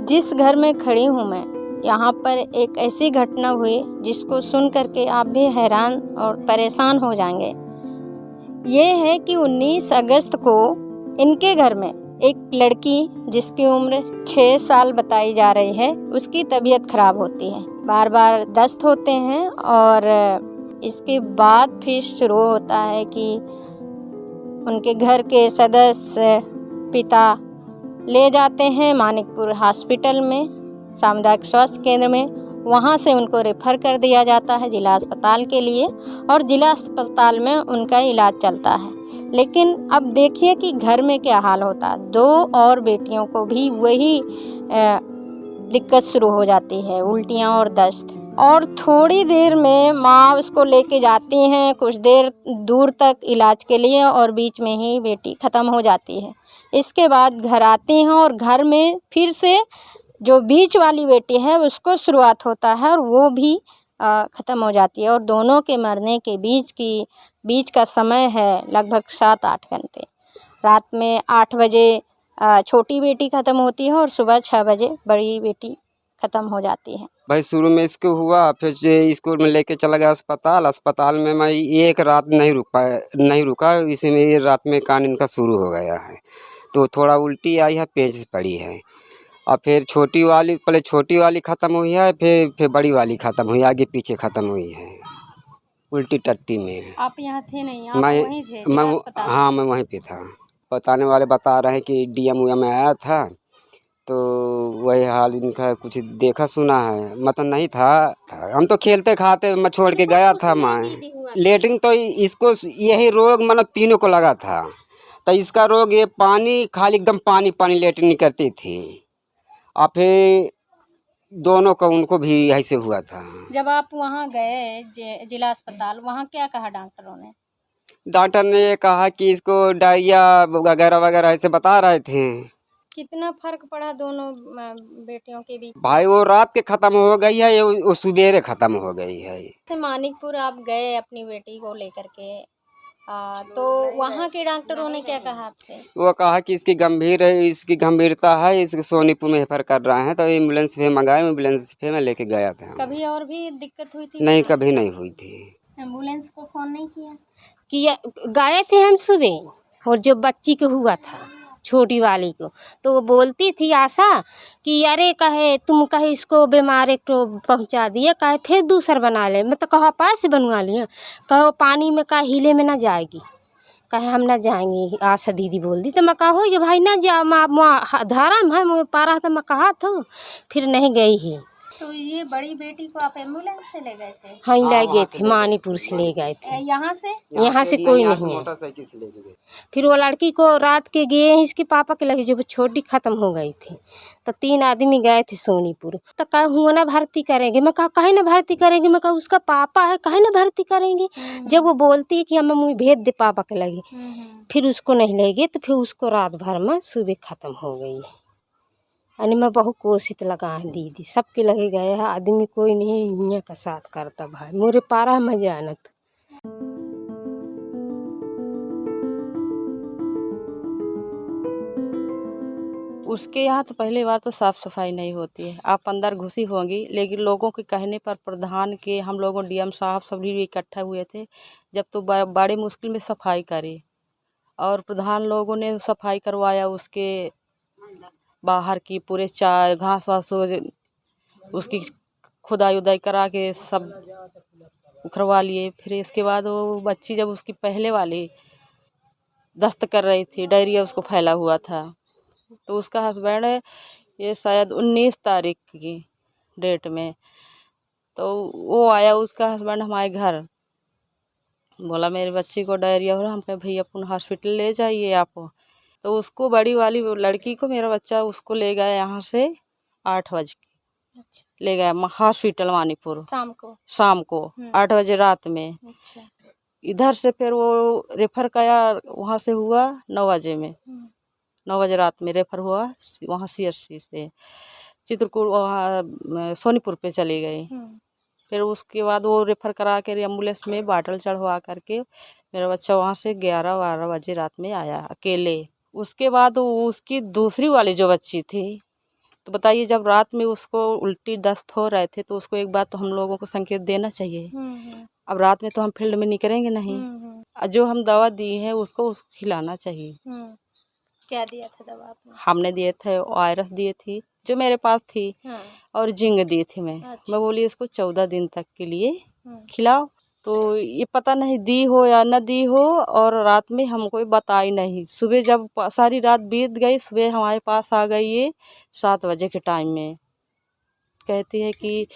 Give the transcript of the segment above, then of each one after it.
जिस घर में खड़ी हूँ मैं, यहाँ पर एक ऐसी घटना हुई जिसको सुन करके आप भी हैरान और परेशान हो जाएंगे। ये है कि 19 अगस्त को इनके घर में एक लड़की जिसकी उम्र 6 साल बताई जा रही है, उसकी तबीयत खराब होती है। बार बार दस्त होते हैं और इसके बाद फिर शुरू होता है कि उनके घर के सदस्य पिता ले जाते हैं मानिकपुर हॉस्पिटल में, सामुदायिक स्वास्थ्य केंद्र में। वहाँ से उनको रेफ़र कर दिया जाता है जिला अस्पताल के लिए और जिला अस्पताल में उनका इलाज चलता है। लेकिन अब देखिए कि घर में क्या हाल होता है। 2 और बेटियों को भी वही दिक्कत शुरू हो जाती है, उल्टियाँ और दस्त। और थोड़ी देर में माँ उसको लेके जाती हैं कुछ देर दूर तक इलाज के लिए और बीच में ही बेटी ख़त्म हो जाती है। इसके बाद घर आती हैं और घर में फिर से जो बीच वाली बेटी है उसको शुरुआत होता है और वो भी ख़त्म हो जाती है। और दोनों के मरने के बीच का समय है लगभग 7-8 घंटे। रात में 8 बजे छोटी बेटी ख़त्म होती है और सुबह 6 बजे बड़ी बेटी ख़त्म हो जाती है। भाई शुरू में इसको हुआ, फिर जो स्कूल में लेके चला गया अस्पताल में मैं एक रात नहीं रुका। इसी में ये रात में कान इनका शुरू हो गया है, तो थोड़ा उल्टी आई है, पेचिश पड़ी है। और फिर पहले छोटी वाली ख़त्म हुई है, फिर बड़ी वाली ख़त्म हुई, आगे पीछे ख़त्म हुई है उल्टी टट्टी में। आप यहाँ थे नहीं? आप वहीं थे जिला अस्पताल? हाँ, मैं वहीं पे था। बताने वाले बता रहे हैं कि डीएम में आया था, तो वही हाल इनका कुछ देखा सुना है, मतलब नहीं था। हम तो खेलते खाते मैं छोड़ के गया था। मैं लेटरिन तो इसको यही रोग मतलब तीनों को लगा था। तो इसका रोग ये पानी खाली एकदम पानी लेटरिन करती थी और फिर दोनों को उनको भी ऐसे हुआ था। जब आप वहाँ गए जिला अस्पताल, वहाँ क्या कहा डॉक्टरों ने? डॉक्टर ने ये कहा कि इसको डायरिया वगैरह ऐसे बता रहे थे। कितना फर्क पड़ा दोनों बेटियों के बीच? भाई वो रात के ख़त्म हो गई है, ये वो सुबेरे ख़त्म हो गई है। मानिकपुर आप गए अपनी बेटी को लेकर के, तो वहाँ के डॉक्टरों ने क्या कहा आपसे? वो कहा कि इसकी गंभीरता है, इसको सोनीपुर में रेफर कर रहे हैं। तो एम्बुलेंस पे मंगाए, एम्बुलेंस पे मैं लेके गया था। कभी और भी दिक्कत हुई थी? नहीं, कभी नहीं हुई थी। एम्बुलेंस को फ़ोन नहीं किया? किया, गए थे हम सुबह। और जो बच्ची को हुआ था छोटी वाली को, तो वो बोलती थी आशा कि अरे कहे तुम कहे इसको बीमार एक तो पहुँचा दिए, कहे फिर दूसरा बना ले। मैं तो कहा पैसे बनवा लिया, कहो पानी में का हिले में ना जाएगी, कहे हम ना जाएंगे। आशा दीदी बोल दी तो मैं कहा ये भाई ना जाओ, मैं धारा में है पारा, तो मैं कहा तो फिर नहीं गई ही। तो ये बड़ी बेटी को आप एम्बुलेंस से ले गए थे? हाँ, ले गए थे, मानीपुर से ले गए थे। यहाँ से कोई नहीं है। मोटरसाइकिल से लेके गए। फिर वो लड़की को रात के गए, इसके पापा के लगे, जो छोटी ख़त्म हो गई थी। तो 3 आदमी गए थे सोनीपुर। तो कहा हुआ ना भर्ती करेंगे। मैं कहा काहे ना भर्ती करेंगे, मैं कहा उसका पापा है, काहे ना भर्ती करेंगे। जब वो बोलती है कि हमें मुँह भेज दे पापा के लगे, फिर उसको नहीं ले गए। तो फिर उसको रात भर में सुबह ख़त्म हो गई। यानी मैं बहुत कोशिश लगा है दीदी, सबके लगे गए हैं, आदमी कोई नहीं यहाँ का साथ करता। भाई मोरे पारा में जानत। उसके यहाँ तो पहली बार तो साफ़ सफाई नहीं होती है। आप अंदर घुसी होंगी, लेकिन लोगों के कहने पर प्रधान के हम लोगों डीएम साहब सभी इकट्ठा हुए थे जब तो बड़े मुश्किल में सफाई करी और प्रधान लोगों ने सफाई करवाया। उसके बाहर की पूरे चार घास वास उसकी खुदाई उदाई करा के सब उखरवा लिए। फिर इसके बाद वो बच्ची जब उसकी पहले वाली दस्त कर रही थी, डायरिया उसको फैला हुआ था, तो उसका हस्बैंड ये शायद 19 तारीख की डेट में तो वो आया, उसका हस्बैंड हमारे घर, बोला मेरी बच्ची को डायरिया हो रहा। हम कहे भैया अपन हॉस्पिटल ले जाइए आप। तो उसको बड़ी वाली लड़की को, मेरा बच्चा उसको ले गया यहाँ से 8 बजे ले गया हॉस्पिटल मानीपुर शाम को 8 बजे रात में। इधर से फिर वो रेफर किया, वहाँ से हुआ 9 बजे में, 9 बजे रात में रेफर हुआ वहाँ CSC से चित्रकूट, वहाँ सोनीपुर पे चली गई। फिर उसके बाद वो रेफर करा के एम्बुलेंस में बाटल चढ़वा करके मेरा बच्चा वहाँ से 11-12 बजे रात में आया अकेले। उसके बाद उसकी दूसरी वाली जो बच्ची थी तो बताइए, जब रात में उसको उल्टी दस्त हो रहे थे तो उसको एक बार तो हम लोगों को संकेत देना चाहिए। अब रात में तो हम फील्ड में निकलेंगे नहीं। जो हम दवा दी है उसको खिलाना चाहिए। क्या दिया था दवा आपने? हमने दिए थे ORS दिए थी जो मेरे पास थी, और जिंक दी थी। मैं बोली इसको 14 दिन तक के लिए खिलाओ। तो ये पता नहीं दी हो या न दी हो, और रात में हमको बताई नहीं। सुबह जब सारी रात बीत गई, सुबह हमारे पास आ गई ये 7 बजे के टाइम में। कहती है कि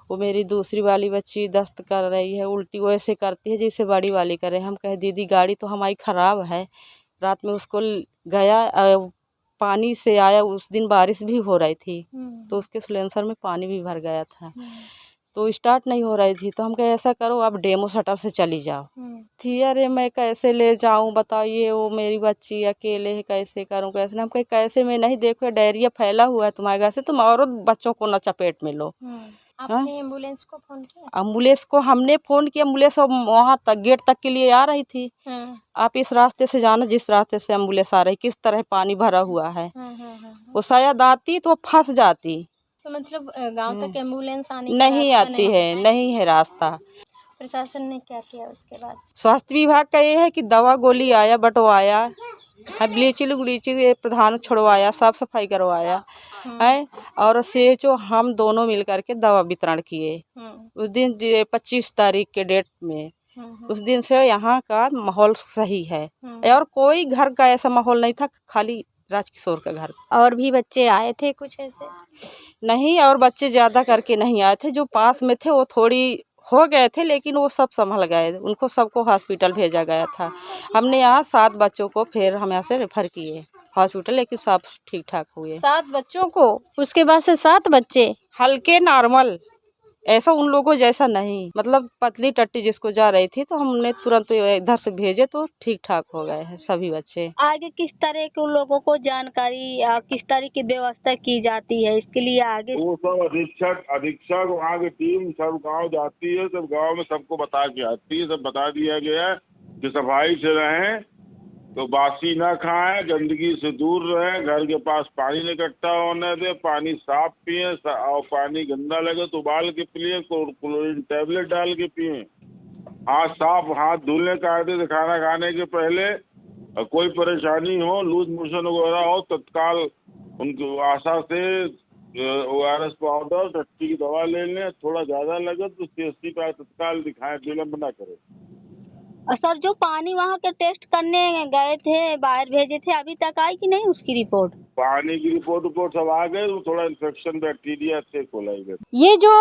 वो मेरी दूसरी वाली बच्ची दस्त कर रही है, उल्टी वैसे करती है जैसे बड़ी वाली करे। हम कहे दीदी गाड़ी तो हमारी ख़राब है। रात में उसको गया, पानी से आया, उस दिन बारिश भी हो रही थी तो उसके सिलेंसर में पानी भी भर गया था, तो स्टार्ट नहीं हो रही थी। तो हम कहे ऐसा करो आप डेमो शटर से चली जाओ। थी अरे मैं कैसे ले जाऊं बताइए, वो मेरी बच्ची अकेले है, कैसे करूं कैसे। हम कहे कैसे मैं नहीं, देखो डायरिया फैला हुआ है तुम्हारे घर से, तुम और बच्चों को न चपेट में लो। आपने एम्बुलेंस को फोन किया? एम्बुलेंस को हमने फ़ोन किया, एम्बुलेंस वहाँ तक गेट तक के लिए आ रही थी। आप इस रास्ते से जाना जिस रास्ते से एम्बुलेंस आ रही, किस तरह पानी भरा हुआ है। वो शायद आती तो फंस जाती। तो मतलब गांव तक एम्बुलेंस आने का नहीं रास्ता आती है, नहीं है रास्ता। प्रशासन ने क्या किया उसके बाद? स्वास्थ्य विभाग का ये है कि दवा गोली आया, बंटवाया, ब्लीचिंग प्रधान छुड़वाया, साफ सफाई करवाया है, और CHO हम दोनों मिल करके दवा वितरण किए। उस दिन 25 तारीख के डेट में, उस दिन से यहाँ का माहौल सही है, और कोई घर का ऐसा माहौल नहीं था, खाली राजकिशोर का घर। और भी बच्चे आए थे कुछ ऐसे? नहीं, और बच्चे ज़्यादा करके नहीं आए थे। जो पास में थे वो थोड़ी हो गए थे, लेकिन वो सब संभल गए, उनको सबको हॉस्पिटल भेजा गया था। हमने यहाँ 7 बच्चों को फिर हम यहाँ से रेफर किए हॉस्पिटल, लेकिन सब ठीक ठाक हुए। 7 बच्चों को? उसके बाद से 7 बच्चे हल्के नॉर्मल, ऐसा उन लोगों जैसा नहीं, मतलब पतली टट्टी जिसको जा रही थी, तो हमने तुरंत इधर से भेजे तो ठीक ठाक हो गए हैं सभी बच्चे। आगे किस तरह के उन लोगों को जानकारी या किस तरह की व्यवस्था की जाती है इसके लिए आगे? वो सब अधीक्षक वहाँ की टीम सब गांव जाती है, सब गांव में सबको बता के आती है। सब बता दिया गया है कि सफाई से रहें, तो बासी ना खाएं, गंदगी से दूर रहें, घर के पास पानी नहीं इकट्ठा होने दे, पानी साफ पिए, और पानी गंदा लगे तो उबाल के पिए, क्लोरीन टैबलेट डाल के पिए। हाथ धुलने कायदे से खाना खाने के पहले। कोई परेशानी हो, लूज मोशन वगैरह हो, तत्काल उनको आशा से ORS पाउडर, टट्टी की दवा ले लें। थोड़ा ज़्यादा लगे तो CSC पर तत्काल दिखाएं, विलम्ब ना करें। सर जो पानी वहाँ के टेस्ट करने गए थे, बाहर भेजे थे, अभी तक आई कि नहीं उसकी रिपोर्ट? पानी की रिपोर्ट सब आ गए, थोड़ा इन्फेक्शन बैक्टीरिया से खोला गया। ये जो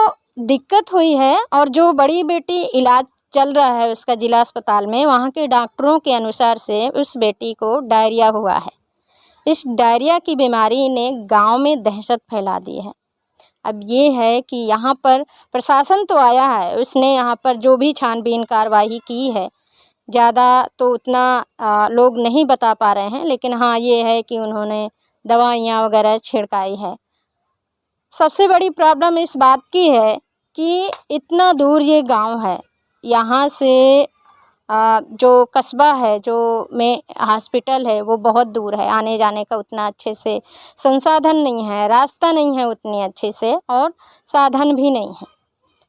दिक्कत हुई है, और जो बड़ी बेटी इलाज चल रहा है उसका जिला अस्पताल में, वहाँ के डॉक्टरों के अनुसार से उस बेटी को डायरिया हुआ है। इस डायरिया की बीमारी ने गांव में दहशत फैला दी है। अब ये है कि यहाँ पर प्रशासन तो आया है, उसने यहाँ पर जो भी छानबीन कार्रवाई की है, ज़्यादा तो उतना लोग नहीं बता पा रहे हैं, लेकिन हाँ ये है कि उन्होंने दवाइयाँ वगैरह छिड़काई है। सबसे बड़ी प्रॉब्लम इस बात की है कि इतना दूर ये गांव है, यहाँ से जो कस्बा है, जो में हॉस्पिटल है, वो बहुत दूर है। आने जाने का उतना अच्छे से संसाधन नहीं है, रास्ता नहीं है उतनी अच्छे से, और साधन भी नहीं है।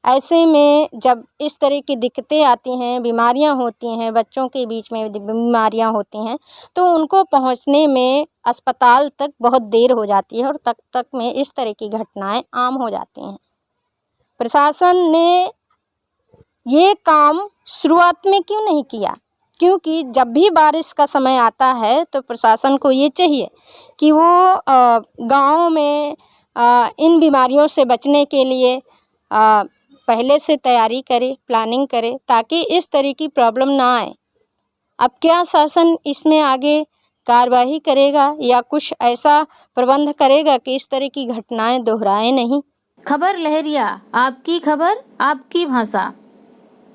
ऐसे में जब इस तरह की दिक्कतें आती हैं, बीमारियां होती हैं, बच्चों के बीच में बीमारियां होती हैं, तो उनको पहुंचने में अस्पताल तक बहुत देर हो जाती है, और तक में इस तरह की घटनाएं आम हो जाती हैं। प्रशासन ने ये काम शुरुआत में क्यों नहीं किया? क्योंकि जब भी बारिश का समय आता है तो प्रशासन को ये चाहिए कि वो गाँव में इन बीमारियों से बचने के लिए पहले से तैयारी करे, प्लानिंग करे, ताकि इस तरह की प्रॉब्लम ना आए। अब क्या शासन इसमें आगे कार्रवाई करेगा या कुछ ऐसा प्रबंध करेगा कि इस तरह की घटनाएं दोहराए नहीं? खबर लहरिया, आपकी खबर आपकी भाषा।